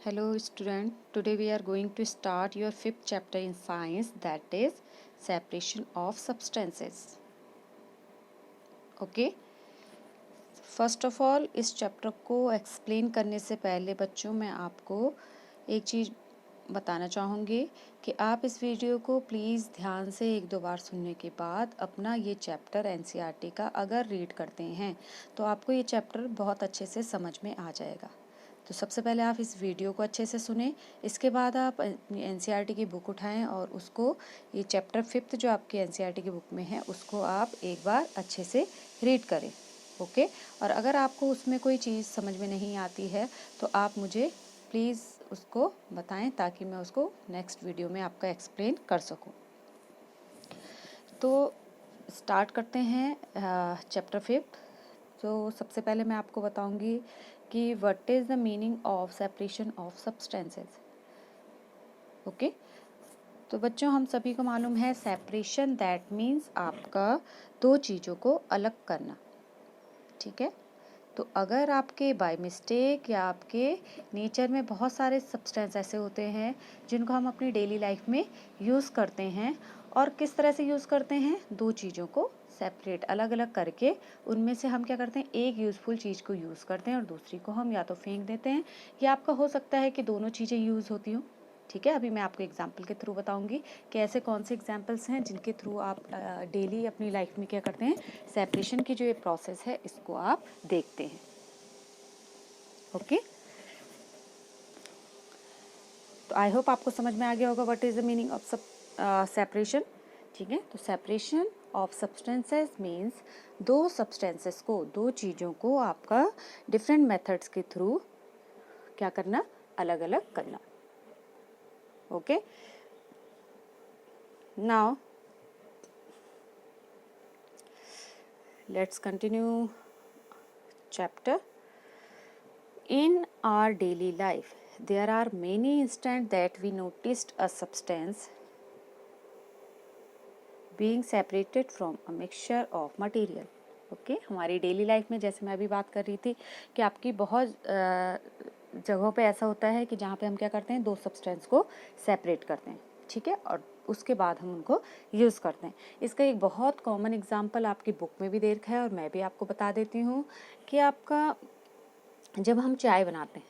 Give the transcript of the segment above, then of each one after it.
Hello student, today we are going to start your fifth chapter in science, that is separation of substances. Okay, first of all इस chapter को explain करने से पहले बच्चों मैं आपको एक चीज़ बताना चाहूँगी कि आप इस वीडियो को प्लीज़ ध्यान से एक दो बार सुनने के बाद अपना ये चैप्टर एनसीईआरटी का अगर रीड करते हैं तो आपको ये चैप्टर बहुत अच्छे से समझ में आ जाएगा। तो सबसे पहले आप इस वीडियो को अच्छे से सुने, इसके बाद आप एनसीईआरटी की बुक उठाएं और उसको ये चैप्टर फिफ्थ जो आपकी एनसीईआरटी की बुक में है उसको आप एक बार अच्छे से रीड करें। ओके, और अगर आपको उसमें कोई चीज़ समझ में नहीं आती है तो आप मुझे प्लीज़ उसको बताएं ताकि मैं उसको नेक्स्ट वीडियो में आपका एक्सप्लेन कर सकूं। तो स्टार्ट करते हैं चैप्टर फिफ्थ। तो सबसे पहले मैं आपको बताऊंगी कि what is the meaning of separation of substances. Okay, तो बच्चों हम सभी को मालूम है सेपरेशन दैट मीन्स आपका दो चीज़ों को अलग करना। ठीक है, तो अगर आपके बाय मिस्टेक या आपके नेचर में बहुत सारे सब्सटेंस ऐसे होते हैं जिनको हम अपनी डेली लाइफ में यूज़ करते हैं, और किस तरह से यूज़ करते हैं, दो चीज़ों को सेपरेट अलग अलग करके उनमें से हम क्या करते हैं, एक यूज़फुल चीज़ को यूज़ करते हैं और दूसरी को हम या तो फेंक देते हैं या आपका हो सकता है कि दोनों चीज़ें यूज़ होती हों। ठीक है, अभी मैं आपको एग्जाम्पल के थ्रू बताऊंगी कि ऐसे कौन से एग्जाम्पल्स हैं जिनके थ्रू आप डेली अपनी लाइफ में क्या करते हैं, सेपरेशन की जो ये प्रोसेस है इसको आप देखते हैं। ओके, तो आई होप आपको समझ में आ गया होगा what is the meaning of separation. ठीक है, तो सेपरेशन ऑफ सब्सटेंसेस मीन्स दो सब्सटेंसेस को, दो चीज़ों को आपका डिफरेंट मेथड्स के थ्रू क्या करना, अलग अलग करना। Okay, now let's continue chapter. In our daily life there are many instances that we noticed a substance being separated from a mixture of material. Okay, हमारी डेली लाइफ में जैसे मैं अभी बात कर रही थी कि आपकी बहुत जगहों पे ऐसा होता है कि जहाँ पे हम क्या करते हैं, दो सब्सटेंस को सेपरेट करते हैं। ठीक है, और उसके बाद हम उनको यूज़ करते हैं। इसका एक बहुत कॉमन एग्जांपल आपकी बुक में भी दे रखा है और मैं भी आपको बता देती हूँ कि आपका जब हम चाय बनाते हैं,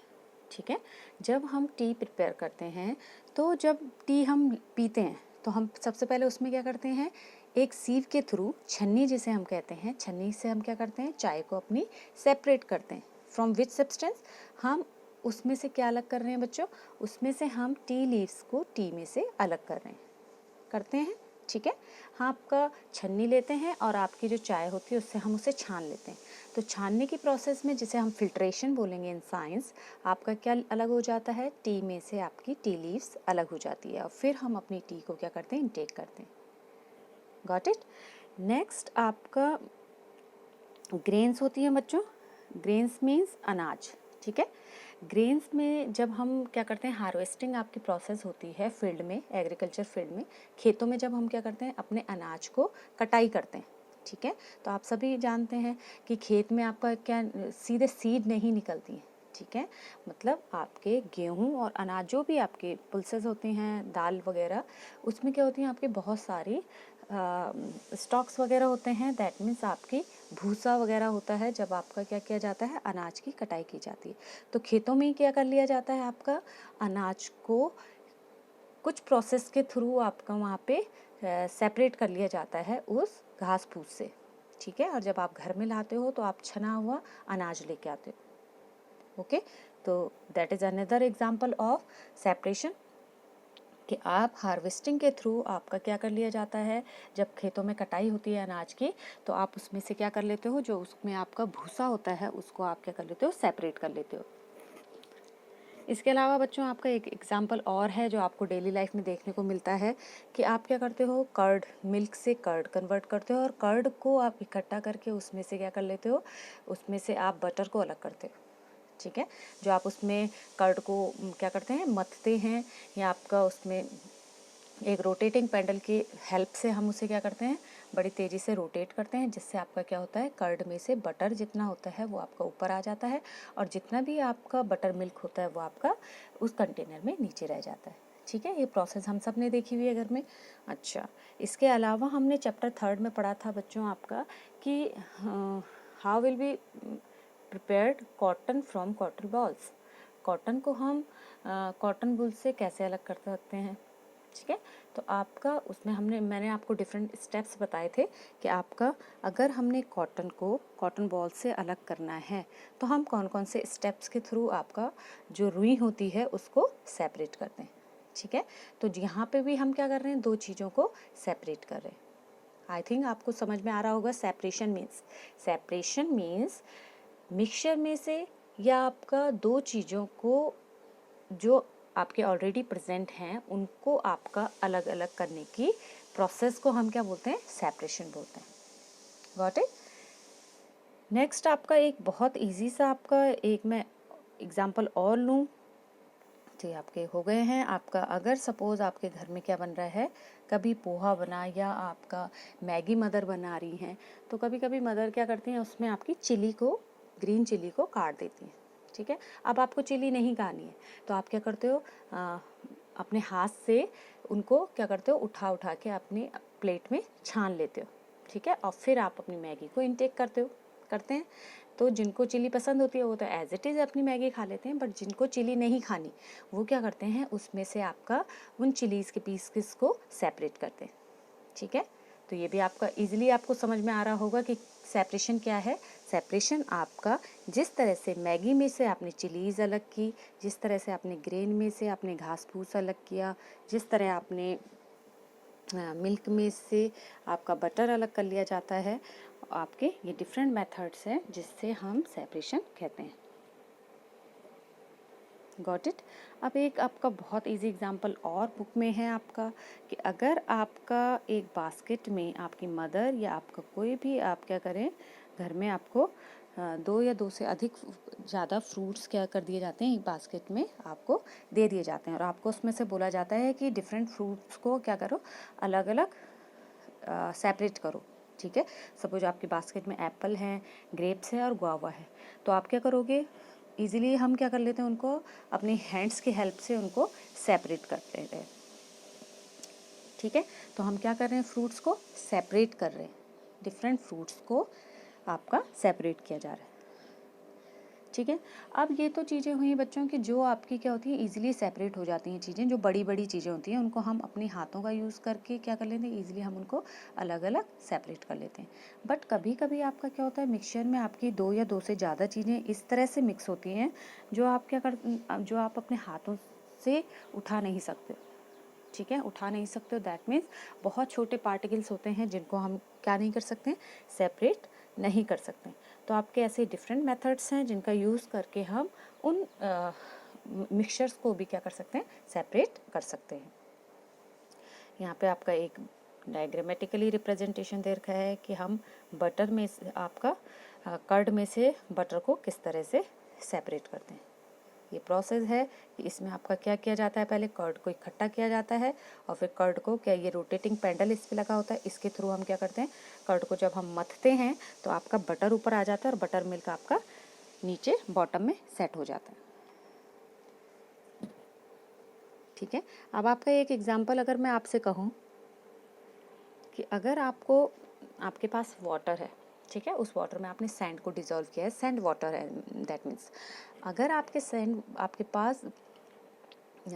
ठीक है, जब हम टी प्रिपेयर करते हैं तो जब टी हम पीते हैं तो हम सबसे पहले उसमें क्या करते हैं, एक सीव के थ्रू, छन्नी जिसे हम कहते हैं, छन्नी से हम क्या करते हैं, चाय को अपनी सेपरेट करते हैं। फ्रॉम विच सब्सटेंस, हम उसमें से क्या अलग कर रहे हैं बच्चों, उसमें से हम टी लीव्स को टी में से अलग कर रहे हैं, करते हैं। ठीक है, हाँ, आपका छन्नी लेते हैं और आपकी जो चाय होती है उससे हम उसे छान लेते हैं। तो छानने की प्रोसेस में, जिसे हम फिल्ट्रेशन बोलेंगे इन साइंस, आपका क्या अलग हो जाता है, टी में से आपकी टी लीव्स अलग हो जाती है और फिर हम अपनी टी को क्या करते हैं, इनटेक करते हैं। Got it. नेक्स्ट आपका ग्रेन्स होती हैं बच्चों, ग्रेन्स मीन्स अनाज। ठीक है, ग्रेन्स में जब हम क्या करते हैं, हार्वेस्टिंग आपकी प्रोसेस होती है फील्ड में, एग्रीकल्चर फील्ड में, खेतों में जब हम क्या करते हैं, अपने अनाज को कटाई करते हैं। ठीक है, तो आप सभी जानते हैं कि खेत में आपका क्या सीधे सीड नहीं निकलती है। ठीक है, मतलब आपके गेहूं और अनाज जो भी आपके पल्सेस होती हैं, दाल वगैरह, उसमें क्या होती हैं, आपके बहुत सारी स्टॉक्स वगैरह होते हैं। दैट मीन्स आपकी भूसा वगैरह होता है जब आपका क्या किया जाता है, अनाज की कटाई की जाती है। तो खेतों में क्या कर लिया जाता है, आपका अनाज को कुछ प्रोसेस के थ्रू आपका वहाँ पे सेपरेट कर लिया जाता है उस घास फूस से। ठीक है, और जब आप घर में लाते हो तो आप छना हुआ अनाज लेके आते हो। ओके, तो that is another example of separation कि आप हार्वेस्टिंग के थ्रू आपका क्या कर लिया जाता है, जब खेतों में कटाई होती है अनाज की तो आप उसमें से क्या कर लेते हो, जो उसमें आपका भूसा होता है उसको आप क्या कर लेते हो, सेपरेट कर लेते हो। इसके अलावा बच्चों आपका एक एग्जाम्पल और है जो आपको डेली लाइफ में देखने को मिलता है कि आप क्या करते हो, कर्ड, मिल्क से कर्ड कन्वर्ट करते हो और कर्ड को आप इकट्ठा करके उसमें से क्या कर लेते हो, उसमें से आप बटर को अलग करते हो। ठीक है, जो आप उसमें कर्ड को क्या करते हैं, मथते हैं या आपका उसमें एक रोटेटिंग पेंडल की हेल्प से हम उसे क्या करते हैं, बड़ी तेज़ी से रोटेट करते हैं, जिससे आपका क्या होता है, कर्ड में से बटर जितना होता है वो आपका ऊपर आ जाता है और जितना भी आपका बटर मिल्क होता है वो आपका उस कंटेनर में नीचे रह जाता है। ठीक है, ये प्रोसेस हम सब ने देखी हुई है घर में। अच्छा, इसके अलावा हमने चैप्टर 3 में पढ़ा था बच्चों आपका कि how will be prepared cotton from cotton balls. Cotton को हम कॉटन वूल से कैसे अलग कर सकते हैं। ठीक है, तो आपका उसमें मैंने आपको डिफरेंट स्टेप्स बताए थे कि आपका अगर हमने कॉटन को कॉटन बॉल से अलग करना है तो हम कौन कौन से स्टेप्स के थ्रू आपका जो रुई होती है उसको सेपरेट करते हैं। ठीक है, तो यहाँ पे भी हम क्या कर रहे हैं, दो चीज़ों को सेपरेट कर रहे हैं। आई थिंक आपको समझ में आ रहा होगा सेपरेशन मीन्स मिक्सचर में से या आपका दो चीज़ों को जो आपके ऑलरेडी प्रेजेंट हैं उनको आपका अलग अलग करने की प्रोसेस को हम क्या बोलते हैं, सेपरेशन बोलते हैं। Got it. नेक्स्ट आपका एक बहुत इजी सा आपका एक मैं एग्जांपल और लूँ तो आपके हो गए हैं। आपका अगर सपोज़ आपके घर में क्या बन रहा है, कभी पोहा बना या आपका मैगी मदर बना रही हैं, तो कभी कभी मदर क्या करती हैं, उसमें आपकी चिली को, ग्रीन चिली को काट देती हैं। ठीक है, अब आपको चिली नहीं खानी है तो आप क्या करते हो, अपने हाथ से उनको क्या करते हो, उठा उठा के अपनी प्लेट में छान लेते हो। ठीक है, और फिर आप अपनी मैगी को इनटेक करते हैं। तो जिनको चिली पसंद होती है वो तो एज इट इज़ अपनी मैगी खा लेते हैं, बट जिनको चिली नहीं खानी वो क्या करते हैं, उसमें से आपका उन चिलीज़ के पीसेस को सेपरेट करते हैं। ठीक है, तो ये भी आपका इजीली आपको समझ में आ रहा होगा कि सेपरेशन क्या है। सेपरेशन आपका जिस तरह से मैगी में से आपने चिलीज़ अलग की, जिस तरह से आपने ग्रेन में से आपने घास फूस अलग किया, जिस तरह आपने मिल्क में से आपका बटर अलग कर लिया जाता है, आपके ये डिफरेंट मेथड्स हैं जिससे हम सेपरेशन कहते हैं। Got it. अब एक आपका बहुत इजी एग्जांपल और बुक में है आपका कि अगर आपका एक बास्केट में आपकी मदर या आपका कोई भी आप क्या करें, घर में आपको दो या दो से अधिक ज़्यादा फ्रूट्स क्या कर दिए जाते हैं, एक बास्केट में आपको दे दिए जाते हैं और आपको उसमें से बोला जाता है कि डिफरेंट फ्रूट्स को क्या करो, अलग अलग सेपरेट करो। ठीक है, सपोज आपकी बास्केट में एप्पल है, ग्रेप्स है और गुआवा है, तो आप क्या करोगे, इजीली हम क्या कर लेते हैं, उनको अपनी हैंड्स की हेल्प से उनको सेपरेट करते हैं। ठीक है, तो हम क्या कर रहे हैं, फ्रूट्स को सेपरेट कर रहे हैं, डिफरेंट फ्रूट्स को आपका सेपरेट किया जा रहा है। ठीक है, अब ये तो चीज़ें हुई बच्चों की जो आपकी क्या होती है, इजीली सेपरेट हो जाती हैं चीज़ें, जो बड़ी बड़ी चीज़ें होती हैं उनको हम अपने हाथों का यूज़ करके क्या कर लेते हैं, इजीली हम उनको अलग अलग सेपरेट कर लेते हैं। बट कभी कभी आपका क्या होता है, मिक्सचर में आपकी दो या दो से ज़्यादा चीज़ें इस तरह से मिक्स होती हैं जो आप जो आप अपने हाथों से उठा नहीं सकते। ठीक है, उठा नहीं सकते हो, दैट मीन्स बहुत छोटे पार्टिकल्स होते हैं जिनको हम क्या नहीं कर सकते, सेपरेट नहीं कर सकते। तो आपके ऐसे डिफरेंट मेथड्स हैं जिनका यूज़ करके हम उन मिक्सचर्स को भी क्या कर सकते हैं, सेपरेट कर सकते हैं। यहाँ पे आपका एक डायग्रामेटिकली रिप्रेजेंटेशन दे रखा है कि हम बटर में से आपका कर्ड में से बटर को किस तरह से सेपरेट करते हैं। ये प्रोसेस है कि इसमें आपका क्या किया जाता है, पहले कर्ड को इकट्ठा किया जाता है और फिर कर्ड को क्या, ये रोटेटिंग पेंडल इस पे लगा होता है, इसके थ्रू हम क्या करते हैं, कर्ड को जब हम मथते हैं तो आपका बटर ऊपर आ जाता है और बटर मिल्क आपका नीचे बॉटम में सेट हो जाता है। ठीक है, अब आपका एक एग्जाम्पल अगर मैं आपसे कहूँ कि अगर आपको, आपके पास वाटर है, ठीक है, उस वाटर में आपने सैंड को डिज़ोल्व किया है, सैंड वाटर है, दैट मीन्स अगर आपके पास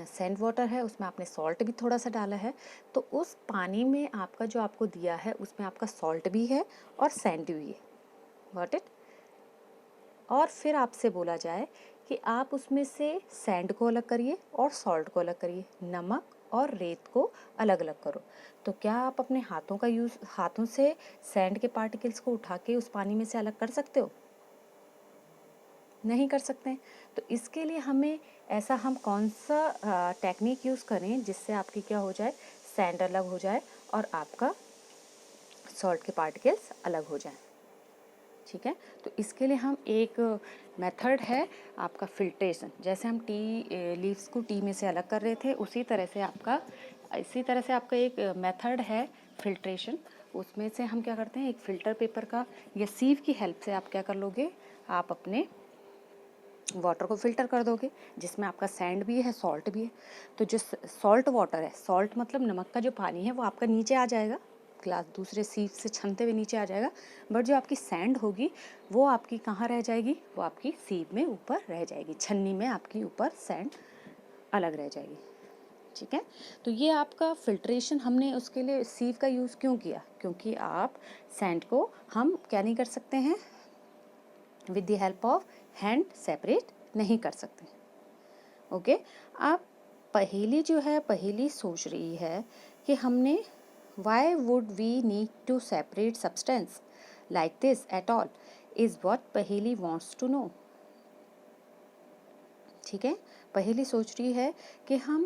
सैंड वाटर है, उसमें आपने सॉल्ट भी थोड़ा सा डाला है, तो उस पानी में आपका जो आपको दिया है उसमें आपका सॉल्ट भी है और सैंड भी है। Got it. और फिर आपसे बोला जाए कि आप उसमें से सैंड को अलग करिए और सॉल्ट को अलग करिए, नमक और रेत को अलग अलग करो, तो क्या आप अपने हाथों से सैंड के पार्टिकल्स को उठा के उस पानी में से अलग कर सकते हो? नहीं कर सकते हैं। तो इसके लिए हमें ऐसा हम कौन सा टेक्निक यूज़ करें जिससे आपकी क्या हो जाए, सैंड अलग हो जाए और आपका सॉल्ट के पार्टिकल्स अलग हो जाएं। ठीक है, तो इसके लिए हम एक मेथड है आपका फिल्ट्रेशन, जैसे हम टी लीव्स को टी में से अलग कर रहे थे, उसी तरह से आपका इसी तरह से आपका एक मेथड है फिल्ट्रेशन, उसमें से हम क्या करते हैं, एक फ़िल्टर पेपर का या सीव की हेल्प से आप क्या कर लोगे, आप अपने वाटर को फ़िल्टर कर दोगे, जिसमें आपका सैंड भी है, सॉल्ट भी है। तो जो सॉल्ट वाटर है, सॉल्ट मतलब नमक का जो पानी है वो आपका नीचे आ जाएगा, ग्लास दूसरे सीव से छनते हुए नीचे आ जाएगा, बट जो आपकी सैंड होगी वो आपकी कहाँ रह जाएगी, वो आपकी सीव में ऊपर रह जाएगी, छन्नी में आपकी ऊपर सैंड अलग रह जाएगी। ठीक है, तो ये आपका फिल्ट्रेशन हमने उसके लिए सीव का यूज़ क्यों किया, क्योंकि आप सैंड को हम क्या नहीं कर सकते हैं, with the help of hand separate नहीं कर सकते। ओके, आप पहेली जो है, पहेली सोच रही है कि हमने why would we need to separate substance like this at all, is what पहेली वांट्स टू नो। ठीक है, पहेली सोच रही है कि हम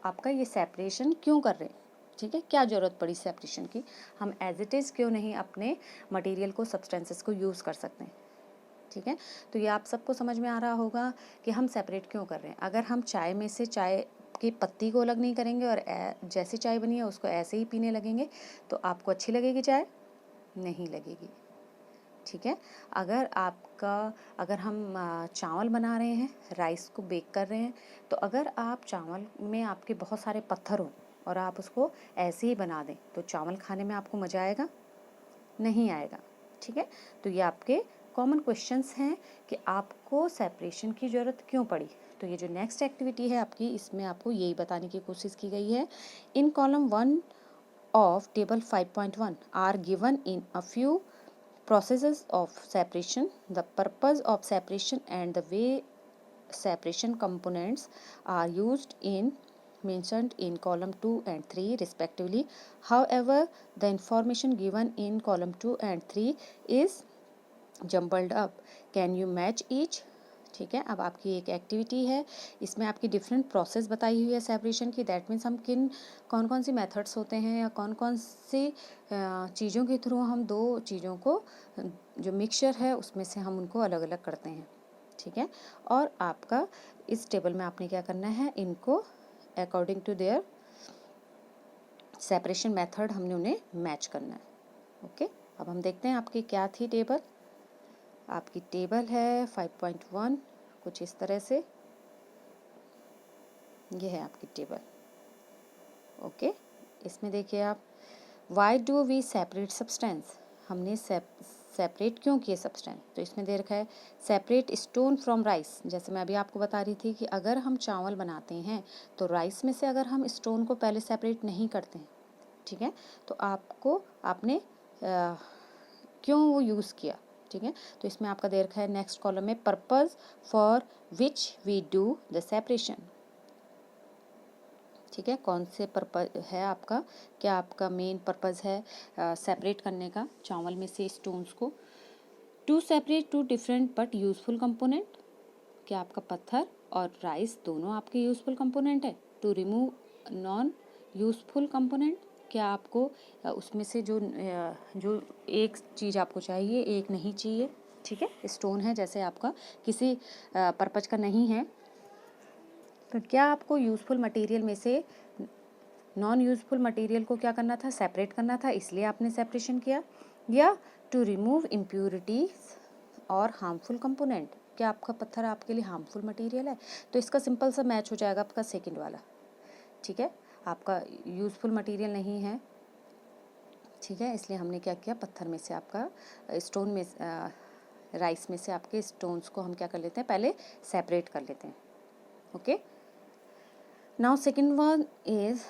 आपका ये सेपरेशन क्यों कर रहे हैं। ठीक है, क्या ज़रूरत पड़ी सेपरेशन की, हम एज इट इज़ क्यों नहीं अपने मटेरियल को, सब्सटेंसेस को यूज़ कर सकते हैं। ठीक है, तो ये आप सबको समझ में आ रहा होगा कि हम सेपरेट क्यों कर रहे हैं। अगर हम चाय में से चाय की पत्ती को अलग नहीं करेंगे और जैसी चाय बनी है उसको ऐसे ही पीने लगेंगे, तो आपको अच्छी लगेगी चाय? नहीं लगेगी। ठीक है, अगर हम चावल बना रहे हैं, राइस को बेक कर रहे हैं, तो अगर आप चावल में आपके बहुत सारे पत्थर हों और आप उसको ऐसे ही बना दें, तो चावल खाने में आपको मज़ा आएगा? नहीं आएगा। ठीक है, तो ये आपके कॉमन क्वेश्चंस हैं कि आपको सेपरेशन की ज़रूरत क्यों पड़ी। तो ये जो नेक्स्ट एक्टिविटी है आपकी, इसमें आपको यही बताने की कोशिश की गई है। इन column 1 of table 5.1 are given in a few processes of separation, the purpose of separation and the way separation components are used in mentioned in column 2 and 3 respectively. However, the information given in column 2 and 3 is jumbled up. Can you match each? ठीक है, अब आपकी एक activity है, इसमें आपकी different process बताई हुई है सेपरेशन की। दैट मीन्स हम कौन कौन सी मेथड्स होते हैं या कौन कौन सी चीज़ों के थ्रू हम दो चीज़ों को, जो मिक्सचर है उसमें से हम उनको अलग अलग करते हैं। ठीक है, और आपका इस टेबल में आपने क्या करना है, इनको according to their separation method हमने उन्हें मैच करना है। ओके, अब हम देखते हैं आपकी क्या थी टेबल। आपकी टेबल है 5.1 कुछ इस तरह से, ये है आपकी टेबल। ओके, इसमें देखिए आप, why do we separate substance, हमने सेपरेट क्यों किए सब्सटेंस, तो इसमें दे रखा है सेपरेट स्टोन फ्रॉम राइस। जैसे मैं अभी आपको बता रही थी कि अगर हम चावल बनाते हैं तो राइस में से अगर हम स्टोन को पहले सेपरेट नहीं करते हैं, ठीक है, तो आपने क्यों वो यूज़ किया। ठीक है, तो इसमें आपका दे रखा है नेक्स्ट कॉलम में, purpose for which we do the separation. ठीक है, कौन से पर्पस है आपका, क्या आपका मेन पर्पस है सेपरेट करने का चावल में से स्टोन्स को। To separate two different but useful component, क्या आपका पत्थर और राइस दोनों आपके यूज़फुल कंपोनेंट है। To remove non useful component, क्या आपको उसमें से जो एक चीज़ आपको चाहिए, एक नहीं चाहिए। ठीक है, स्टोन है जैसे आपका किसी पर्पज का नहीं है, तो क्या आपको यूज़फुल मटेरियल में से नॉन यूज़फुल मटेरियल को क्या करना था, सेपरेट करना था, इसलिए आपने सेपरेशन किया। या टू रिमूव इम्प्योरिटीज और हार्मफुल कंपोनेंट, क्या आपका पत्थर आपके लिए हार्मफुल मटेरियल है, तो इसका सिंपल सा मैच हो जाएगा आपका सेकंड वाला। ठीक है, आपका यूज़फुल मटेरियल नहीं है, ठीक है, इसलिए हमने क्या किया, पत्थर में से आपका स्टोन में राइस में से आपके स्टोन्स को हम क्या कर लेते हैं, पहले सेपरेट कर लेते हैं। Okay, now second one is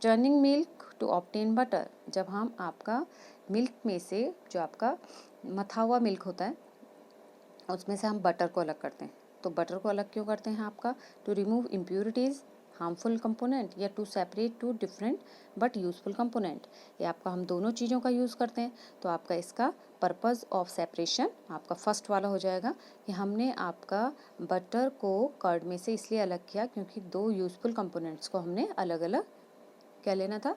turning milk to obtain butter. जब हम आपका मिल्क में से जो आपका मथा हुआ मिल्क होता है उसमें से हम बटर को अलग करते हैं, तो बटर को अलग क्यों करते हैं आपका, to remove impurities harmful component, या to separate two different but useful component, ये आपका हम दोनों चीज़ों का यूज़ करते हैं। तो आपका इसका पर्पस ऑफ सेपरेशन आपका फर्स्ट वाला हो जाएगा कि हमने आपका बटर को कर्ड में से इसलिए अलग किया क्योंकि दो यूज़फुल कंपोनेंट्स को हमने अलग अलग क्या लेना था,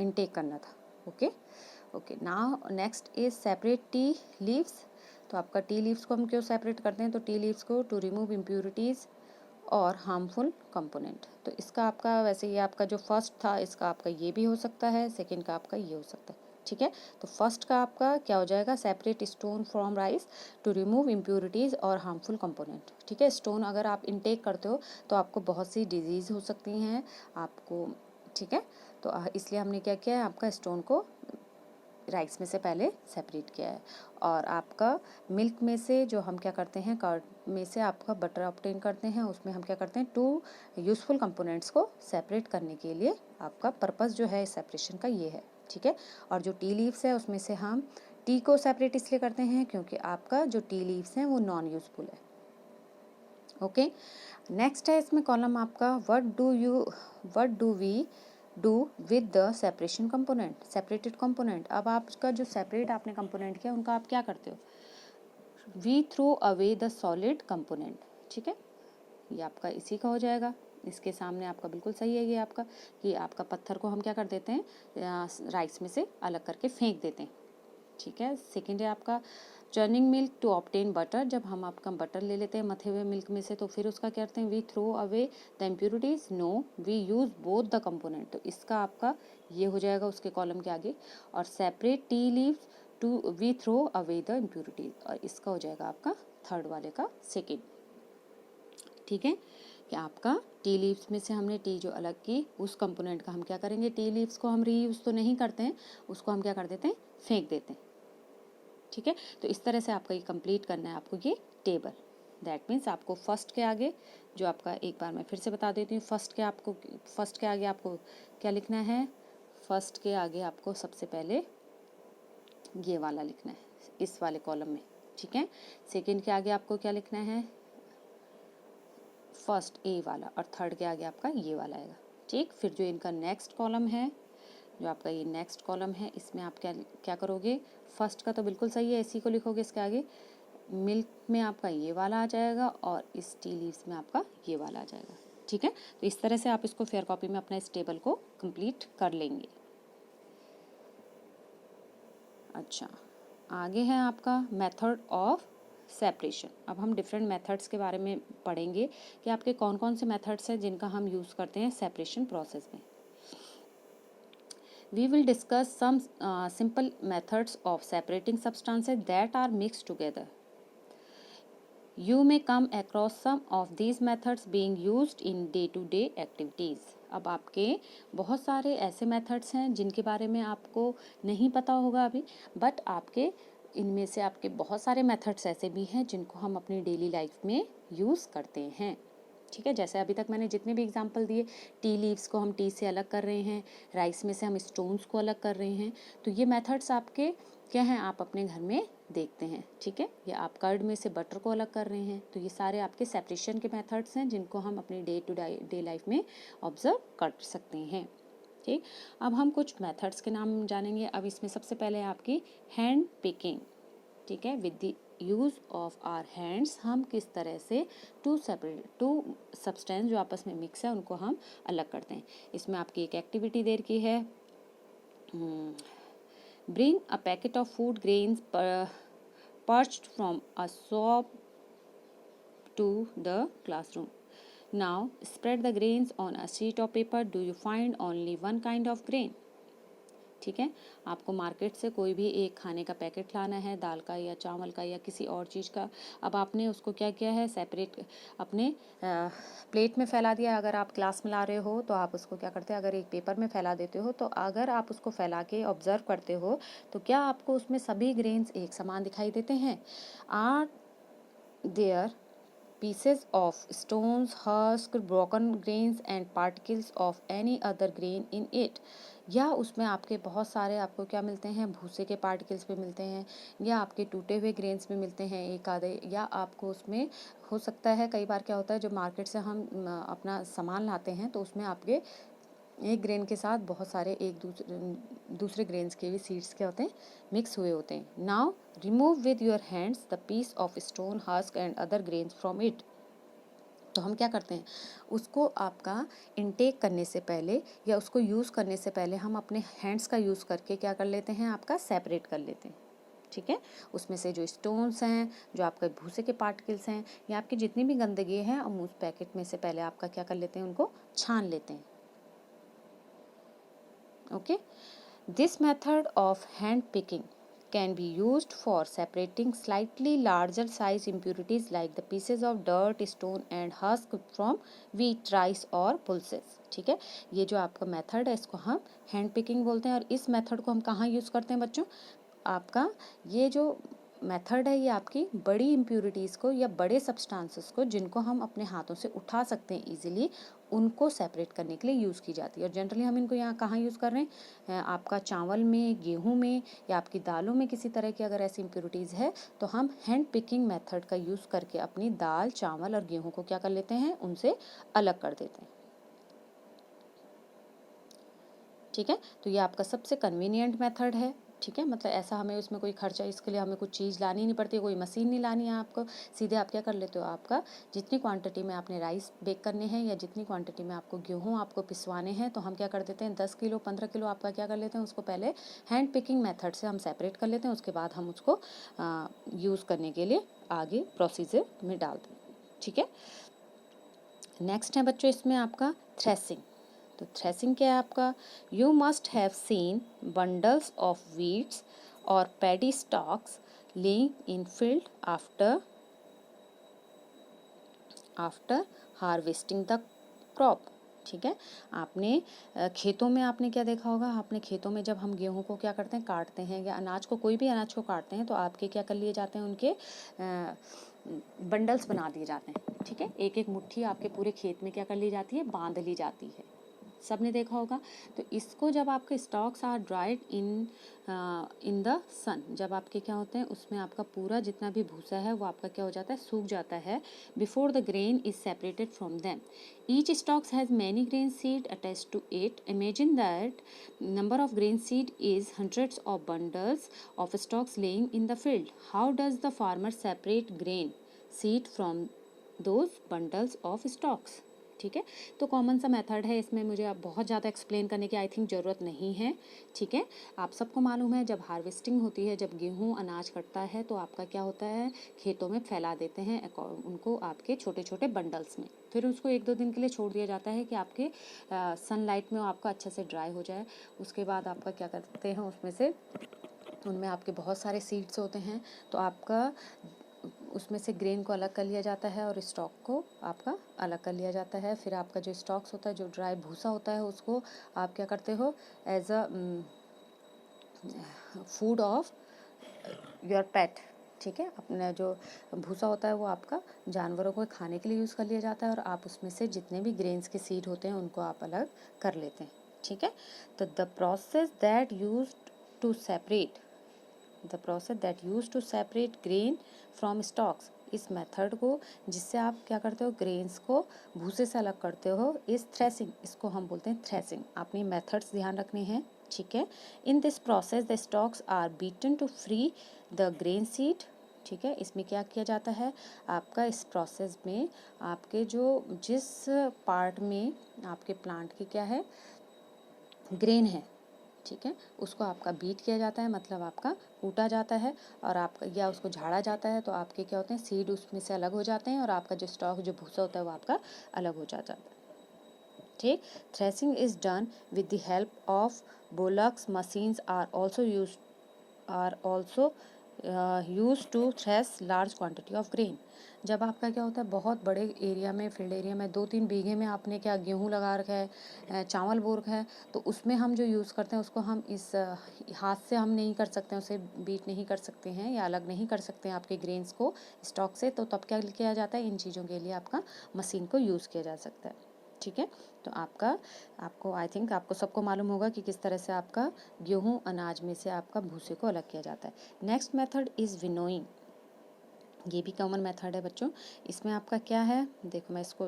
इनटेक करना था। Okay okay, now next is separate tea leaves. तो आपका टी लीव्स को हम क्यों सेपरेट करते हैं, तो टी लीव्स को टू रिमूव इम्प्योरिटीज़ और हार्मफुल कंपोनेंट। तो इसका आपका वैसे ये आपका जो फर्स्ट था इसका आपका ये भी हो सकता है, सेकंड का आपका ये हो सकता है। ठीक है, तो फर्स्ट का आपका क्या हो जाएगा, separate stone from rice to remove impurities और हार्मफुल कंपोनेंट। ठीक है, स्टोन अगर आप इनटेक करते हो तो आपको बहुत सी डिजीज़ हो सकती हैं आपको। ठीक है, तो इसलिए हमने क्या किया है, आपका स्टोन को राइस में से पहले सेपरेट किया है। और आपका मिल्क में से जो हम क्या करते हैं, कर्ड में से आपका बटर ऑब्टेन करते हैं, उसमें हम क्या करते हैं, टू यूज़फुल कंपोनेंट्स को सेपरेट करने के लिए आपका पर्पस जो है सेपरेशन का ये है। ठीक है, और जो टी लीव्स है उसमें से हम टी को सेपरेट इसलिए करते हैं क्योंकि आपका जो टी लीव्स हैं वो नॉन यूज़फुल है। ओके, नेक्स्ट है इसमें कॉलम आपका what do we do with the separation component, separated component. अब आपका जो सेपरेट आपने कंपोनेंट किया उनका आप क्या करते हो, we throw away the solid component. ठीक है, ये आपका इसी का हो जाएगा, इसके सामने आपका बिल्कुल सही है ये आपका, कि आपका पत्थर को हम क्या कर देते हैं, राइस में से अलग करके फेंक देते हैं। ठीक है, सेकेंड है आपका churning milk to obtain butter. जब हम आपका बटर ले लेते हैं मथे हुए मिल्क में से तो फिर उसका क्या करते हैं, we throw away the impurities, no we use both the component. तो इसका आपका ये हो जाएगा उसके कॉलम के आगे। और separate tea leaves to we throw away the impurities, और इसका हो जाएगा आपका थर्ड वाले का सेकेंड। ठीक है, कि आपका टी लीव्स में से हमने टी जो अलग की उस कंपोनेंट का हम क्या करेंगे, टी लीव्स को हम रीयूज़ तो नहीं करते हैं, उसको हम क्या कर देते हैं, फेंक देते हैं। ठीक है, तो इस तरह से आपका ये कंप्लीट करना है आपको ये टेबल। दैट मीन्स आपको फर्स्ट के आगे जो आपका, एक बार मैं फिर से बता देती हूँ, फर्स्ट के आगे आपको क्या लिखना है, फर्स्ट के आगे आपको सबसे पहले ये वाला लिखना है इस वाले कॉलम में। ठीक है, सेकंड के आगे आपको क्या लिखना है, फर्स्ट ए वाला, और थर्ड के आगे आपका ये वाला आएगा। ठीक, फिर जो इनका नेक्स्ट कॉलम है, जो आपका ये नेक्स्ट कॉलम है, इसमें आप क्या क्या करोगे, फर्स्ट का तो बिल्कुल सही है, इसी को लिखोगे, इसके आगे मिल्क में आपका ये वाला आ जाएगा और इस टी लीव्स में आपका ये वाला आ जाएगा। ठीक है, तो इस तरह से आप इसको फेयर कॉपी में अपना इस टेबल को कंप्लीट कर लेंगे। अच्छा, आगे है आपका मेथड ऑफ सेपरेशन। अब हम डिफरेंट मेथड्स के बारे में पढ़ेंगे कि आपके कौन कौन से मेथड्स हैं जिनका हम यूज़ करते हैं सेपरेशन प्रोसेस में। We will discuss some simple methods of separating substances that are mixed together. You may come across some of these methods being used in day-to-day activities. अब आपके बहुत सारे ऐसे मेथड्स हैं जिनके बारे में आपको नहीं पता होगा अभी, बट आपके इनमें से आपके बहुत सारे मेथड्स ऐसे भी हैं जिनको हम अपनी डेली लाइफ में यूज़ करते हैं। ठीक है, जैसे अभी तक मैंने जितने भी एग्जांपल दिए, टी लीव्स को हम टी से अलग कर रहे हैं, राइस में से हम स्टोन्स को अलग कर रहे हैं, तो ये मेथड्स आपके क्या हैं, आप अपने घर में देखते हैं। ठीक है, या आप कर्ड में से बटर को अलग कर रहे हैं, तो ये सारे आपके सेपरेशन के मेथड्स हैं जिनको हम अपनी डे टू डे लाइफ में ऑब्जर्व कर सकते हैं। ठीक, अब हम कुछ मेथड्स के नाम जानेंगे। अब इसमें सबसे पहले है आपकी हैंड पिकिंग। ठीक है, with the use of our hands हम किस तरह से टू सब्सटेंस जो आपस में मिक्स है उनको हम अलग करते हैं। इसमें आपकी एक एक्टिविटी दे रखी है, bring a packet of food grains purchased from a shop to the classroom. Now spread the grains on a sheet of paper, do you find only one kind of grain. ठीक है, आपको market से कोई भी एक खाने का packet लाना है, दाल का या चावल का या किसी और चीज़ का। अब आपने उसको क्या किया है, सेपरेट अपने प्लेट में फैला दिया। अगर आप क्लास में ला रहे हो तो आप उसको क्या करते हैं, अगर एक पेपर में फैला देते हो तो अगर आप उसको फैला के ऑब्जर्व करते हो तो क्या आपको उसमें सभी ग्रेन्स एक समान दिखाई देते हैं। Are there pieces of stones, husk, broken grains and particles of any other grain in it, या उसमें आपके बहुत सारे आपको क्या मिलते हैं, भूसे के पार्टिकल्स भी मिलते हैं, या आपके टूटे हुए ग्रेन्स भी मिलते हैं एक आधे, या आपको उसमें हो सकता है, कई बार क्या होता है, जो मार्केट से हम अपना सामान लाते हैं तो उसमें आपके एक ग्रेन के साथ बहुत सारे एक दूसरे ग्रेन्स के भी सीड्स क्या होते हैं, मिक्स हुए होते हैं। Now remove with your hands the piece of stone, husk and other grains from it. तो हम क्या करते हैं, उसको आपका इनटेक करने से पहले या उसको यूज़ करने से पहले हम अपने हैंड्स का यूज़ करके क्या कर लेते हैं, आपका सेपरेट कर लेते हैं। ठीक है। उसमें से जो स्टोन्स हैं, जो आपके भूसे के पार्टिकल्स हैं, या आपकी जितनी भी गंदगी है, हम उस पैकेट में से पहले आपका क्या कर लेते हैं, उनको छान लेते हैं। Okay. This method of hand picking can be used for separating slightly larger size impurities like the pieces of dirt, stone and husk from wheat, rice और pulses। ठीक है, ये जो आपका मेथड है इसको हम हैंड पिकिंग बोलते हैं। और इस मेथड को हम कहाँ यूज़ करते हैं बच्चों? आपका ये जो मेथड है ये आपकी बड़ी इम्प्यूरिटीज़ को या बड़े सब्सटेंसेस को जिनको हम अपने हाथों से उठा सकते हैं इजीली, उनको सेपरेट करने के लिए यूज़ की जाती है। और जनरली हम इनको यहाँ कहाँ यूज़ कर रहे हैं? आपका चावल में, गेहूं में या आपकी दालों में किसी तरह की अगर ऐसी इम्प्यूरिटीज़ है तो हम हैंड पिकिंग मेथड का यूज़ करके अपनी दाल, चावल और गेहूं को क्या कर लेते हैं, उनसे अलग कर देते हैं। ठीक है, तो ये आपका सबसे कन्वीनियंट मेथड है। ठीक है, मतलब ऐसा हमें उसमें कोई खर्चा, इसके लिए हमें कुछ चीज़ लानी नहीं पड़ती, कोई मशीन नहीं लानी है आपको। सीधे आप क्या कर लेते हो, आपका जितनी क्वांटिटी में आपने राइस बेक करने हैं या जितनी क्वांटिटी में आपको गेहूं आपको पिसवाने हैं, तो हम क्या कर देते हैं 10 किलो 15 किलो आपका क्या कर लेते हैं, उसको पहले हैंड पिकिंग मेथड से हम सेपरेट कर लेते हैं। उसके बाद हम उसको यूज़ करने के लिए आगे प्रोसीजर में डालते हैं। ठीक है, नेक्स्ट है बच्चों इसमें आपका थ्रेसिंग। तो थ्रेसिंग क्या है आपका? You must have seen bundles of wheats और paddy stalks lying in field after harvesting the crop. ठीक है, आपने खेतों में आपने क्या देखा होगा, आपने खेतों में जब हम गेहूं को क्या करते हैं, काटते हैं या अनाज को, कोई भी अनाज को काटते हैं, तो आपके क्या कर लिए जाते हैं, उनके बंडल्स बना दिए जाते हैं। ठीक है, एक एक मुट्ठी आपके पूरे खेत में क्या कर ली जाती है, बांध ली जाती है। सबने देखा होगा। तो इसको जब आपके stalks are dried in the sun, जब आपके क्या होते हैं, उसमें आपका पूरा जितना भी भूसा है वो आपका क्या हो जाता है, सूख जाता है। Before the grain is separated from them, each stalks has many grain seed attached to it. Imagine that number of grain seed is hundreds of bundles of stalks laying in the field. How does the farmer separate grain seed from those bundles of stalks? ठीक है, तो common सा method है, इसमें मुझे अब बहुत ज़्यादा एक्सप्लेन करने की आई थिंक ज़रूरत नहीं है। ठीक है, आप सबको मालूम है जब हार्वेस्टिंग होती है, जब गेहूं अनाज कटता है, तो आपका क्या होता है, खेतों में फैला देते हैं उनको आपके छोटे छोटे बंडल्स में। फिर उसको 1-2 दिन के लिए छोड़ दिया जाता है कि आपके सनलाइट में वो आपका अच्छे से ड्राई हो जाए। उसके बाद आपका क्या करते हैं, उसमें से उनमें आपके बहुत सारे सीड्स होते हैं, तो आपका उसमें से ग्रेन को अलग कर लिया जाता है और स्टॉक को आपका अलग कर लिया जाता है। फिर आपका जो स्टॉक्स होता है, जो ड्राई भूसा होता है, उसको आप क्या करते हो, as a food of your pet. ठीक है, अपना जो भूसा होता है वो आपका जानवरों को खाने के लिए यूज़ कर लिया जाता है, और आप उसमें से जितने भी ग्रेन्स के सीड होते हैं उनको आप अलग कर लेते हैं। ठीक है, तो the process that use to separate grain from stalks, इस मेथड को जिससे आप क्या करते हो, ग्रेन्स को भूसे से अलग करते हो, इस थ्रेसिंग, इसको हम बोलते हैं थ्रेसिंग। आपने मेथड्स ध्यान रखने हैं। ठीक है, in this process the stalks are beaten to free the grain seed. ठीक है, इसमें क्या किया जाता है, आपका इस प्रोसेस में आपके जो जिस पार्ट में आपके प्लांट की क्या है, ग्रेन है, ठीक है, उसको आपका बीट किया जाता है, मतलब आपका कूटा जाता है, और आपका या उसको झाड़ा जाता है, तो आपके क्या होते हैं, सीड उसमें से अलग हो जाते हैं, और आपका जो स्टॉक जो भूसा होता है वो आपका अलग हो जाता है। ठीक, threshing is done with the help of bullocks machines are also use to thresh large quantity of grain. जब आपका क्या होता है, बहुत बड़े एरिया में, फील्ड एरिया में 2-3 बीघे में आपने क्या गेहूं लगा रखा है, चावल बो रखा है, तो उसमें हम जो यूज़ करते हैं उसको हम इस हाथ से हम नहीं कर सकते हैं, उसे बीट नहीं कर सकते हैं या अलग नहीं कर सकते हैं आपके ग्रेन्स को स्टॉक से। तो तब क्या किया जाता है, इन चीज़ों के लिए आपका मशीन को यूज़ किया जा सकता है। ठीक है, तो आपको आई थिंक आपको सबको मालूम होगा कि किस तरह से आपका गेहूं अनाज में से आपका भूसे को अलग किया जाता है। नेक्स्ट मेथड इज़ विनोइंग, ये भी कॉमन मेथड है बच्चों। इसमें आपका क्या है, देखो मैं इसको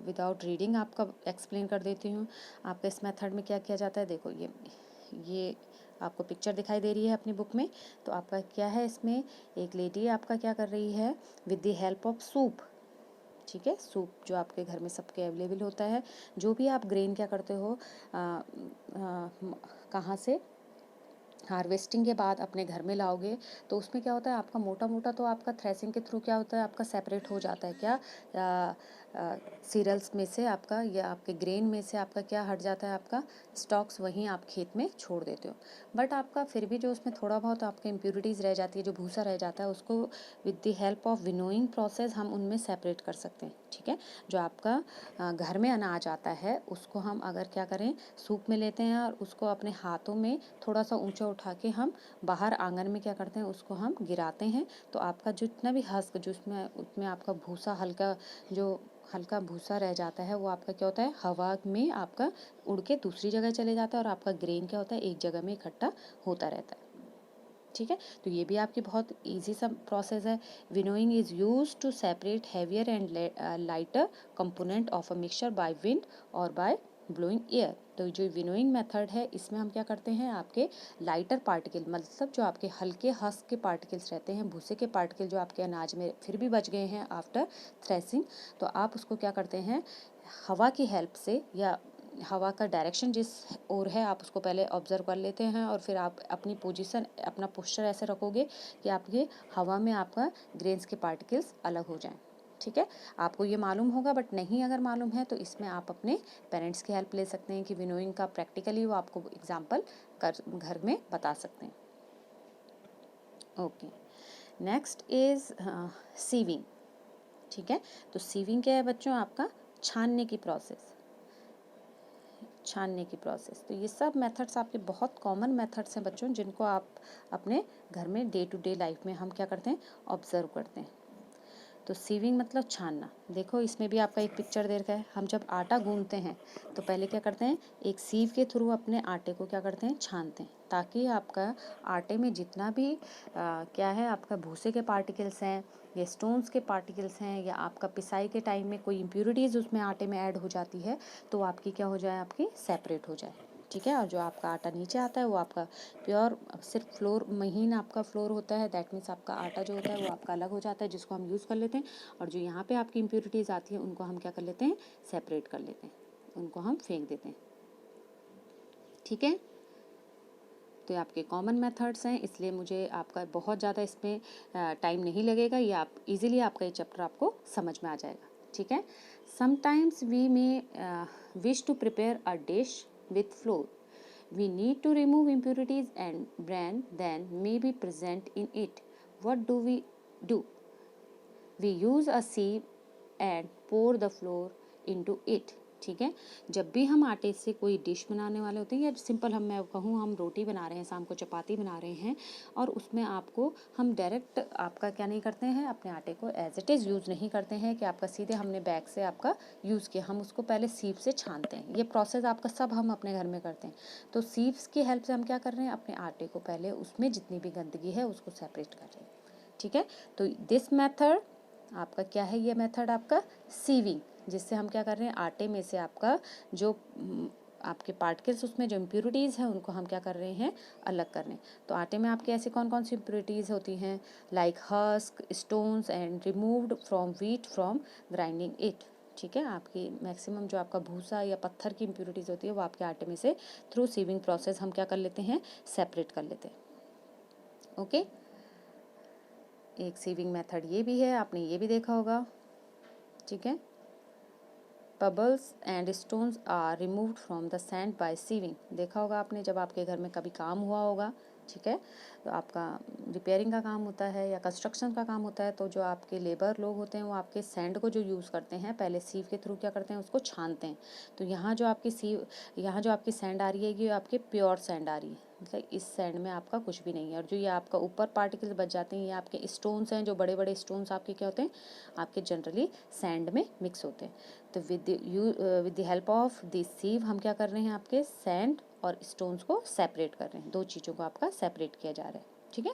विदाउट रीडिंग आपका एक्सप्लेन कर देती हूँ। आपका इस मेथड में क्या किया जाता है, देखो ये आपको पिक्चर दिखाई दे रही है अपनी बुक में। तो आपका क्या है, इसमें एक लेडी आपका क्या कर रही है, with the help of soup. ठीक है, सूप जो आपके घर में सबके अवेलेबल होता है, जो भी आप ग्रेन क्या करते हो, कहाँ से, हार्वेस्टिंग के बाद अपने घर में लाओगे तो उसमें क्या होता है, आपका मोटा मोटा तो आपका थ्रेसिंग के थ्रू क्या होता है, आपका सेपरेट हो जाता है क्या, सीरियल्स में से आपका या आपके ग्रेन में से आपका क्या हट जाता है, आपका स्टॉक्स वहीं आप खेत में छोड़ देते हो। बट आपका फिर भी जो उसमें थोड़ा बहुत आपके इम्प्यूरिटीज़ रह जाती है, जो भूसा रह जाता है, उसको with the help of winnowing process हम उनमें सेपरेट कर सकते हैं। ठीक है, जो आपका घर में अनाज आता है उसको हम अगर क्या करें, सूप में लेते हैं और उसको अपने हाथों में थोड़ा सा ऊंचा उठा के हम बाहर आंगन में क्या करते हैं, उसको हम गिराते हैं, तो आपका जितना भी हस्क जो उसमें आपका भूसा हल्का भूसा रह जाता है, वो आपका क्या होता है, हवा में आपका उड़ के दूसरी जगह चले जाता है और आपका ग्रेन क्या होता है, एक जगह में इकट्ठा होता रहता है। ठीक है, तो ये भी आपकी बहुत इजी सा प्रोसेस है। Winnowing is use to separate heavier and lighter component of a mixture by wind और बाय ब्लोइंग एयर। तो जो विनोइंग मेथड है, इसमें हम क्या करते हैं, आपके लाइटर पार्टिकल, मतलब जो आपके हल्के हस्क के पार्टिकल्स रहते हैं, भूसे के पार्टिकल जो आपके अनाज में फिर भी बच गए हैं आफ्टर थ्रेसिंग, तो आप उसको क्या करते हैं, हवा की हेल्प से या हवा का डायरेक्शन जिस ओर है आप उसको पहले ऑब्जर्व कर लेते हैं और फिर आप अपनी पोजीशन, अपना पोस्चर ऐसे रखोगे कि आपके हवा में आपका ग्रेन्स के पार्टिकल्स अलग हो जाएं। ठीक है, आपको ये मालूम होगा, बट नहीं अगर मालूम है तो इसमें आप अपने पेरेंट्स की हेल्प ले सकते हैं कि विनोइंग का प्रैक्टिकली वो आपको एग्जाम्पल कर घर में बता सकते हैं। Okay, next is sieving. ठीक है, तो सीविंग क्या है बच्चों, आपका छानने की प्रोसेस, तो ये सब मेथड्स आपके बहुत कॉमन मेथड्स हैं बच्चों, जिनको आप अपने घर में डे टू डे लाइफ में हम क्या करते हैं, ऑब्जर्व करते हैं। तो सीविंग मतलब छानना। देखो इसमें भी आपका एक पिक्चर दे रखा है, हम जब आटा गूंथते हैं तो पहले क्या करते हैं, एक सीव के थ्रू अपने आटे को क्या करते हैं, छानते हैं, ताकि आपका आटे में जितना भी क्या है, आपका भूसे के पार्टिकल्स हैं या स्टोन्स के पार्टिकल्स हैं या आपका पिसाई के टाइम में कोई इम्प्यूरिटीज़ उसमें आटे में ऐड हो जाती है, तो आपकी क्या हो जाए, आपकी सेपरेट हो जाए। ठीक है, और जो आपका आटा नीचे आता है वो आपका प्योर सिर्फ फ्लोर, महीन आपका फ्लोर होता है, दैट मीन्स आपका आटा जो होता है वो आपका अलग हो जाता है, जिसको हम यूज़ कर लेते हैं, और जो यहाँ पे आपकी इम्प्यूरिटीज़ आती हैं उनको हम क्या कर लेते हैं, सेपरेट कर लेते हैं, उनको हम फेंक देते हैं। ठीक है, तो ये आपके कॉमन मेथड्स हैं, इसलिए मुझे आपका बहुत ज़्यादा इसमें टाइम नहीं लगेगा, ये आप इजीली आपका ये चैप्टर आपको समझ में आ जाएगा। ठीक है, sometimes we may wish to prepare a dish with flour, we need to remove impurities and bran then may be present in it. What do we do? We use a sieve and pour the flour into it. ठीक है, जब भी हम आटे से कोई dish बनाने वाले होते हैं, या सिंपल मैं कहूँ हम रोटी बना रहे हैं, शाम को चपाती बना रहे हैं, और उसमें आपको हम डायरेक्ट आपका क्या नहीं करते हैं, अपने आटे को एज इट इज़ यूज़ नहीं करते हैं कि आपका सीधे हमने बैग से आपका यूज़ किया, हम उसको पहले सीव से छानते हैं। ये प्रोसेस आपका सब हम अपने घर में करते हैं। तो सीव्स की हेल्प से हम क्या कर रहे हैं, अपने आटे को पहले उसमें जितनी भी गंदगी है उसको सेपरेट कर रहे हैं। ठीक है, तो दिस मेथड आपका क्या है, ये मेथड आपका सीविंग, जिससे हम क्या कर रहे हैं, आटे में से आपका जो आपके पार्टिकल्स, उसमें जो इम्प्यूरिटीज़ हैं उनको हम क्या कर रहे हैं, अलग कर रहे हैं। तो आटे में आपके ऐसे कौन कौन सी इम्प्यूरिटीज़ होती हैं, like husk, stones and removed from wheat from grinding it. ठीक है, आपकी मैक्सिमम जो आपका भूसा या पत्थर की इम्प्यूरिटीज़ होती है वो आपके आटे में से थ्रू सीविंग प्रोसेस हम क्या कर लेते हैं, सेपरेट कर लेते हैं। ओके, एक सीविंग मेथड ये भी है, आपने ये भी देखा होगा। ठीक है, pebbles and stones are removed from the sand by sieving, देखा होगा आपने जब आपके घर में कभी काम हुआ होगा। ठीक है, तो आपका रिपेयरिंग का काम होता है या कंस्ट्रक्शन का काम होता है, तो जो आपके लेबर लोग होते हैं वो आपके सैंड को जो यूज़ करते हैं, पहले सीव के थ्रू क्या करते हैं, उसको छानते हैं। तो यहाँ जो आपकी सैंड आ रही है, ये आपके प्योर सैंड आ रही है, मतलब इस सैंड में आपका कुछ भी नहीं है। और जो ये आपका ऊपर पार्टिकल्स बच जाते हैं, ये आपके स्टोन्स हैं, जो बड़े बड़े स्टोन्स आपके क्या होते हैं, आपके जनरली सैंड में मिक्स होते हैं। तो with the help of this sieve हम क्या कर रहे हैं, आपके सैंड और स्टोन्स को सेपरेट कर रहे हैं, दो चीज़ों को आपका सेपरेट किया जा रहा है। ठीक है,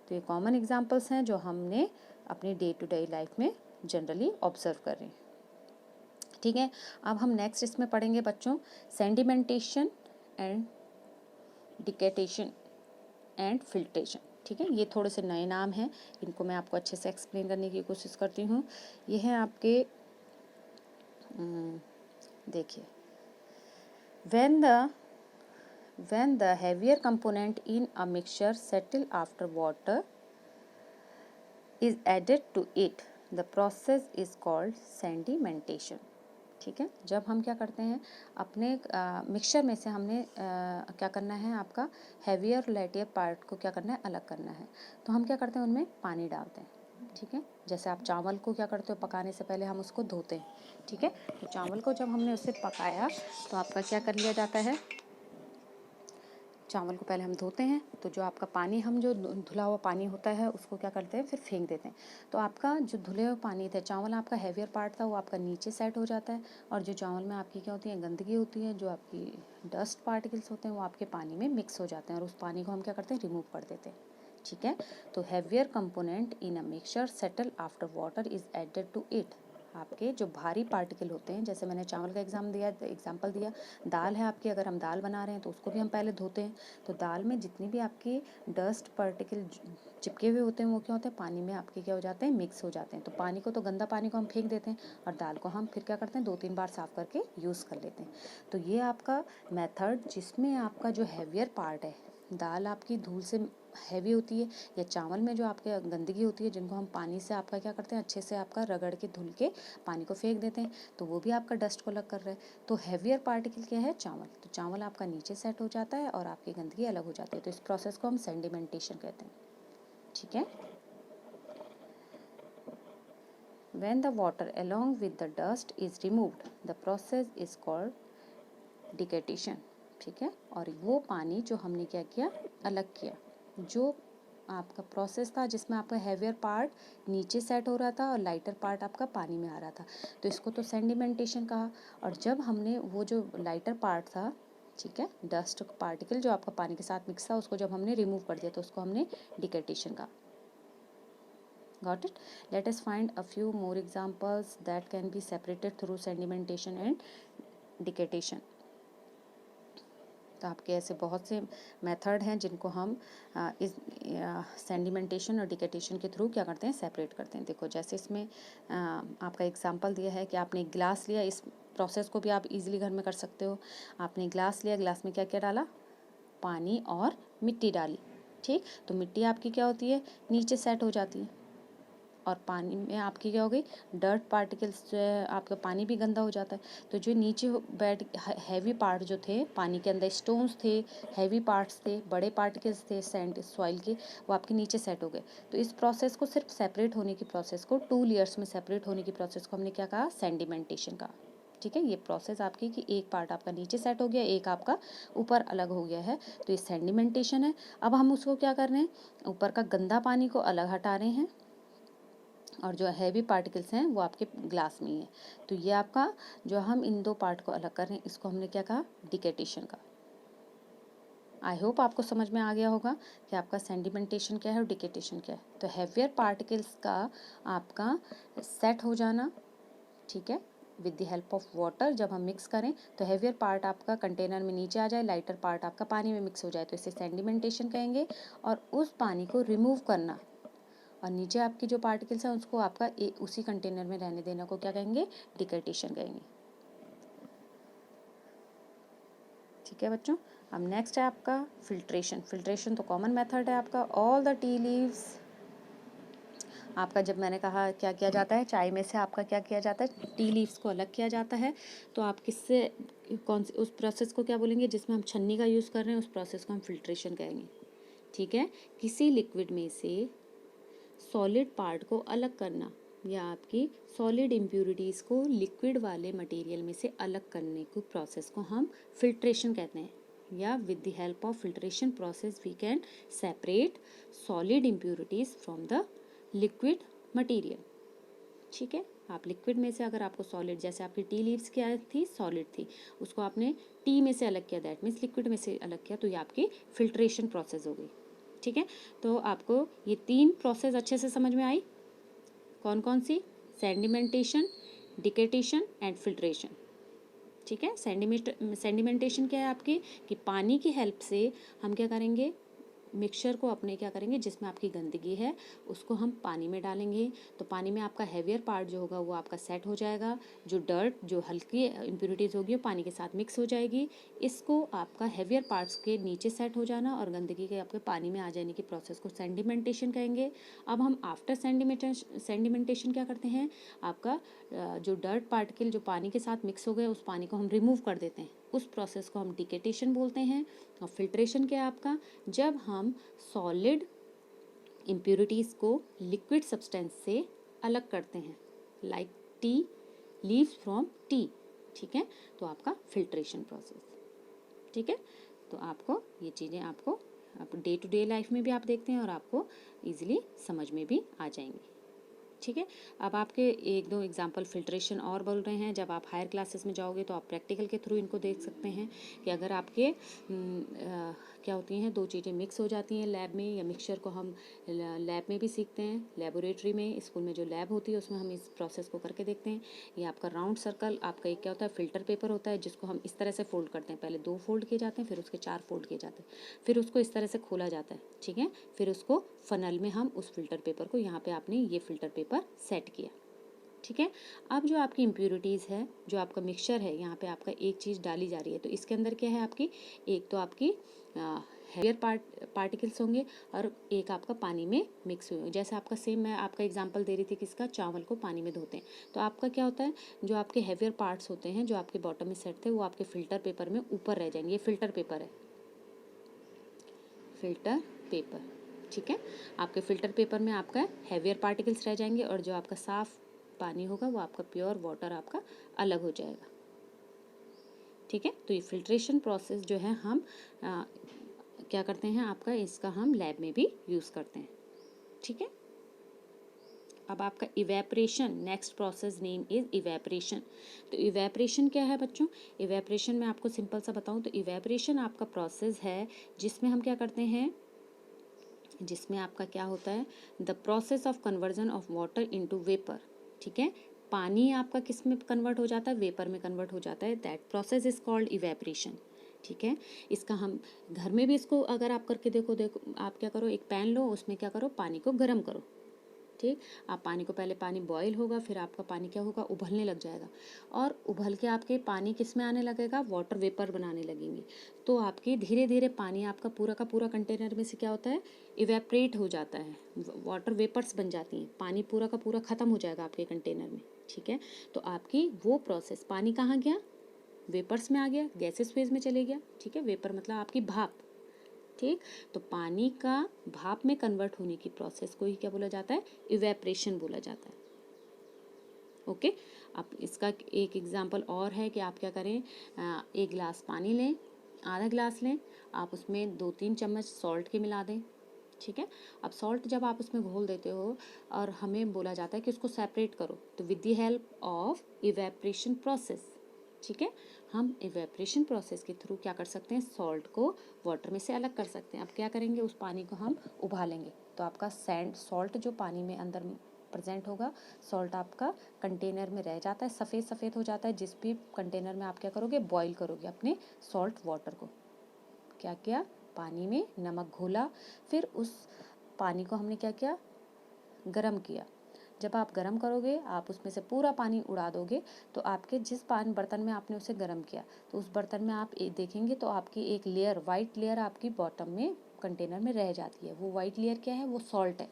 तो ये कॉमन एग्जांपल्स हैं जो हमने अपने डे टू डे लाइफ में जनरली ऑब्जर्व कर रहे हैं। ठीक है, अब हम नेक्स्ट इसमें पढ़ेंगे बच्चों, सेडिमेंटेशन एंड डिकेटेशन एंड फिल्ट्रेशन। ठीक है, ये थोड़े से नए नाम हैं, इनको मैं आपको अच्छे से एक्सप्लेन करने की कोशिश करती हूँ। ये है आपके देखिए, when the when the heavier component in a mixture settle after water is added to it, the process is called sedimentation. ठीक है, जब हम क्या करते हैं अपने मिक्सचर में से हमने क्या करना है, आपका हैवियर और लाइटियर पार्ट को क्या करना है, अलग करना है, तो हम क्या करते हैं उनमें पानी डालते हैं। ठीक है, जैसे आप चावल को क्या करते हो, पकाने से पहले हम उसको धोते हैं। ठीक है, तो चावल को जब हमने उससे पकाया तो आपका क्या कर लिया जाता है, चावल को पहले हम धोते हैं, तो जो आपका पानी, हम जो धुला हुआ पानी होता है उसको क्या करते हैं, फिर फेंक देते हैं। तो आपका जो धुले हुए पानी थे, चावल आपका हैवियर पार्ट था, वो आपका नीचे सेट हो जाता है, और जो चावल में आपकी क्या होती है, गंदगी होती है, जो आपकी डस्ट पार्टिकल्स होते हैं, वो आपके पानी में मिक्स हो जाते हैं, और उस पानी को हम क्या करते हैं, रिमूव कर देते हैं। ठीक है, तो heavier component in a mixture settle after water is added to it. आपके जो भारी पार्टिकल होते हैं, जैसे मैंने चावल का एग्जाम्पल दिया, दाल है आपकी, अगर हम दाल बना रहे हैं तो उसको भी हम पहले धोते हैं, तो दाल में जितनी भी आपकी डस्ट पार्टिकल चिपके हुए होते हैं, वो क्या होते हैं, पानी में आपके क्या हो जाते हैं, मिक्स हो जाते हैं। तो पानी को, तो गंदा पानी को हम फेंक देते हैं, और दाल को हम फिर क्या करते हैं, 2-3 बार साफ़ करके यूज़ कर लेते हैं। तो ये आपका मेथड, जिसमें आपका जो हैवियर पार्ट है, दाल आपकी धूल से हैवी होती है, या चावल में जो आपके गंदगी होती है, जिनको हम पानी से आपका क्या करते हैं, अच्छे से आपका रगड़ के धुल के पानी को फेंक देते हैं, तो वो भी आपका डस्ट को अलग कर रहा है। तो हैवियर पार्टिकल क्या है, चावल, तो चावल आपका नीचे सेट हो जाता है और आपकी गंदगी अलग हो जाती है, तो इस प्रोसेस को हम सेडिमेंटेशन कहते हैं। ठीक है, when the water along with the dust is removed, the process is called डिकेटेशन। ठीक है, और वो पानी जो हमने क्या किया, अलग किया, जो आपका प्रोसेस था जिसमें आपका हैवियर पार्ट नीचे सेट हो रहा था और लाइटर पार्ट आपका पानी में आ रहा था, तो इसको तो सेडिमेंटेशन कहा। और जब हमने वो जो लाइटर पार्ट था, ठीक है, डस्ट पार्टिकल जो आपका पानी के साथ मिक्स था, उसको जब हमने रिमूव कर दिया तो उसको हमने डिकेटेशन कहा। Got it? Let us find a few more examples that can be separated through sedimentation and डिकेटेशन। तो आपके ऐसे बहुत से मेथड हैं जिनको हम इस सेडिमेंटेशन और डिकेटेशन के थ्रू क्या करते हैं, सेपरेट करते हैं। देखो, जैसे इसमें आपका एग्जांपल दिया है कि आपने एक गिलास लिया, इस प्रोसेस को भी आप इजीली घर में कर सकते हो। आपने गिलास लिया, गिलास में क्या क्या डाला, पानी और मिट्टी डाली। ठीक, तो मिट्टी आपकी क्या होती है, नीचे सेट हो जाती है, और पानी में आपकी क्या हो गई, डर्ट पार्टिकल्स जो है, आपका पानी भी गंदा हो जाता है। तो जो नीचे बैठ हैवी पार्ट जो थे, पानी के अंदर स्टोन्स थे, हैवी पार्ट्स थे, बड़े पार्टिकल्स थे सैंड सॉइल के, वो आपके नीचे सेट हो गए। तो इस प्रोसेस को, सिर्फ सेपरेट होने की प्रोसेस को, 2 लेयर्स में सेपरेट होने की प्रोसेस को हमने क्या कहा, सेडिमेंटेशन कहा। ठीक है, ये प्रोसेस आपकी कि एक पार्ट आपका नीचे सेट हो गया, एक आपका ऊपर अलग हो गया है, तो ये सेडिमेंटेशन है। अब हम उसको क्या कर रहे हैं, ऊपर का गंदा पानी को अलग हटा रहे हैं, और जो हैवी पार्टिकल्स हैं वो आपके ग्लास में ही है। तो ये आपका, जो हम इन दो पार्ट को अलग कर रहे हैं, इसको हमने क्या कहा, डिकेटेशन का। आई होप आपको समझ में आ गया होगा कि आपका सेडिमेंटेशन क्या है और डिकेटेशन क्या है। तो हैवियर पार्टिकल्स का आपका सेट हो जाना, ठीक है, with the help of water, जब हम मिक्स करें तो हैवियर पार्ट आपका कंटेनर में नीचे आ जाए, लाइटर पार्ट आपका पानी में मिक्स हो जाए, तो इसे सेडिमेंटेशन कहेंगे। और उस पानी को रिमूव करना, और नीचे आपकी जो पार्टिकल्स हैं उसको आपका उसी कंटेनर में रहने देना को क्या कहेंगे, डिकेटेशन कहेंगे। ठीक है बच्चों, अब नेक्स्ट है आपका फिल्ट्रेशन। फिल्ट्रेशन तो कॉमन मेथड है आपका। ऑल द टी लीव्स, आपका जब मैंने कहा क्या किया जाता है, चाय में से आपका क्या किया जाता है, टी लीव्स को अलग किया जाता है। तो आप किससे, कौन सी, उस प्रोसेस को क्या बोलेंगे, जिसमें हम छन्नी का यूज़ कर रहे हैं, उस प्रोसेस को हम फिल्ट्रेशन कहेंगे। ठीक है, किसी लिक्विड में से सॉलिड पार्ट को अलग करना, या आपकी सॉलिड इम्प्यूरिटीज़ को लिक्विड वाले मटेरियल में से अलग करने को प्रोसेस को हम फिल्ट्रेशन कहते हैं। या with the help of filtration process we can separate solid impurities from the liquid material. ठीक है, आप लिक्विड में से अगर आपको सॉलिड, जैसे आपकी टी लीव्स क्या थी, सॉलिड थी, उसको आपने टी में से अलग किया, दैट मीन्स लिक्विड में से अलग किया, तो ये आपकी फिल्ट्रेशन प्रोसेस हो गई। ठीक है, तो आपको ये 3 प्रोसेस अच्छे से समझ में आई, कौन कौन सी, सेडिमेंटेशन, डिकेटेशन एंड फिल्ट्रेशन। ठीक है, सेडिमेंटेशन क्या है आपकी, कि पानी की हेल्प से हम क्या करेंगे, मिक्सचर को अपने क्या करेंगे, जिसमें आपकी गंदगी है उसको हम पानी में डालेंगे, तो पानी में आपका हैवियर पार्ट जो होगा वो आपका सेट हो जाएगा, जो डर्ट, जो हल्की इम्प्योरिटीज़ होगी वो पानी के साथ मिक्स हो जाएगी। इसको आपका हैवियर पार्ट्स के नीचे सेट हो जाना और गंदगी के आपके पानी में आ जाने की प्रोसेस को सेंडिमेंटेशन कहेंगे। अब हम आफ्टर सेंडिमेंटेशन क्या करते हैं, आपका जो डर्ट पार्टिकल जो पानी के साथ मिक्स हो गए उस पानी को हम रिमूव कर देते हैं, उस प्रोसेस को हम डिकेटेशन बोलते हैं। और फिल्ट्रेशन क्या है आपका, जब हम सॉलिड इम्प्योरिटीज़ को लिक्विड सब्सटेंस से अलग करते हैं, like tea leaves from T, ठीक है, तो आपका फिल्ट्रेशन प्रोसेस, ठीक है। तो आपको ये चीज़ें आपको आप डे टू डे लाइफ में भी आप देखते हैं और आपको इजीली समझ में भी आ जाएंगी, ठीक है। अब आपके एक दो एग्जांपल फिल्ट्रेशन और बोल रहे हैं, जब आप हायर क्लासेस में जाओगे तो आप प्रैक्टिकल के थ्रू इनको देख सकते हैं कि अगर आपके क्या होती हैं, दो चीज़ें मिक्स हो जाती हैं लैब में, या मिक्सचर को हम लैब में भी सीखते हैं, लेबोरेटरी में, स्कूल में जो लैब होती है उसमें हम इस प्रोसेस को करके देखते हैं। ये आपका राउंड सर्कल, आपका एक क्या होता है, फिल्टर पेपर होता है, जिसको हम इस तरह से फोल्ड करते हैं, पहले 2 फोल्ड किए जाते हैं, फिर उसके 4 फोल्ड किए जाते हैं, फिर उसको इस तरह से खोला जाता है, ठीक है, फिर उसको फनल में हम उस फिल्टर पेपर को, यहाँ पे आपने ये फिल्टर पेपर सेट किया, ठीक है। अब जो आपकी इम्प्योरिटीज़ है, जो आपका मिक्सचर है, यहाँ पे आपका एक चीज़ डाली जा रही है, तो इसके अंदर क्या है आपकी, एक तो आपकी हेवियर पार्टिकल्स होंगे और एक आपका पानी में मिक्स हुए, जैसे आपका सेम मैं आपका एग्जांपल दे रही थी किसका, चावल को पानी में धोते हैं, तो आपका क्या होता है, जो आपके हेवियर पार्ट्स होते हैं जो आपके बॉटम में सेट थे वो आपके फिल्टर पेपर में ऊपर रह जाएंगे। ये फिल्टर पेपर है, फिल्टर पेपर, ठीक है। आपके फिल्टर पेपर में आपका हेवियर पार्टिकल्स रह जाएंगे और जो आपका साफ पानी होगा वो आपका प्योर वाटर आपका अलग हो जाएगा, ठीक है। तो ये फिल्ट्रेशन प्रोसेस जो है हम क्या करते हैं आपका, इसका हम लैब में भी यूज़ करते हैं, ठीक है। अब आपका evaporation, next process name is evaporation. तो इवेपरेशन क्या है बच्चों, इवेपरेशन में आपको सिंपल सा बताऊं तो इवेपरेशन आपका प्रोसेस है जिसमें हम क्या करते हैं, जिसमें आपका क्या होता है, the process of conversion of water into vapour, ठीक है। पानी आपका किस में कन्वर्ट हो जाता है, वेपर में कन्वर्ट हो जाता है, that process is called evaporation, ठीक है। इसका हम घर में भी इसको अगर आप करके देखो आप क्या करो, एक पैन लो, उसमें क्या करो, पानी को गर्म करो, ठीक। आप पानी को, पहले पानी बॉईल होगा, फिर आपका पानी क्या होगा, उबलने लग जाएगा, और उबल के आपके पानी किस में आने लगेगा, वाटर वेपर बनाने लगेंगे, तो आपके धीरे धीरे पानी आपका पूरा का पूरा कंटेनर में से क्या होता है, इवेपरेट हो जाता है, वाटर वेपर्स बन जाती हैं, पानी पूरा का पूरा ख़त्म हो जाएगा आपके कंटेनर में, ठीक है। तो आपकी वो प्रोसेस, पानी कहाँ गया, वेपर्स में आ गया, गैसेस फेज में चले गया, ठीक है। वेपर मतलब आपकी भाप, ठीक। तो पानी का भाप में कन्वर्ट होने की प्रोसेस को ही क्या बोला जाता है, इवेपरेशन बोला जाता है, ओके। अब इसका एक एग्जांपल और है कि आप क्या करें, एक गिलास पानी लें, आधा गिलास लें, आप उसमें 2-3 चम्मच सॉल्ट के मिला दें, ठीक है। अब सॉल्ट जब आप उसमें घोल देते हो और हमें बोला जाता है कि उसको सेपरेट करो, तो with the help of evaporation process, ठीक है, हम इवेपरेशन प्रोसेस के थ्रू क्या कर सकते हैं, सॉल्ट को वाटर में से अलग कर सकते हैं। अब क्या करेंगे, उस पानी को हम उबालेंगे, तो आपका सॉल्ट जो पानी में अंदर प्रेजेंट होगा, सॉल्ट आपका कंटेनर में रह जाता है, सफ़ेद सफ़ेद हो जाता है, जिस भी कंटेनर में आप क्या करोगे, बॉईल करोगे अपने सॉल्ट वाटर को, क्या किया, पानी में नमक घोला, फिर उस पानी को हमने क्या किया, गरम किया। जब आप गरम करोगे, आप उसमें से पूरा पानी उड़ा दोगे, तो आपके जिस बर्तन में आपने उसे गरम किया, तो उस बर्तन में आप देखेंगे तो आपकी एक लेयर, वाइट लेयर आपकी बॉटम में कंटेनर में रह जाती है। वो वाइट लेयर क्या है, वो सॉल्ट है,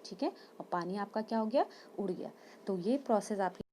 ठीक है, और पानी आपका क्या हो गया, उड़ गया। तो ये प्रोसेस आपकी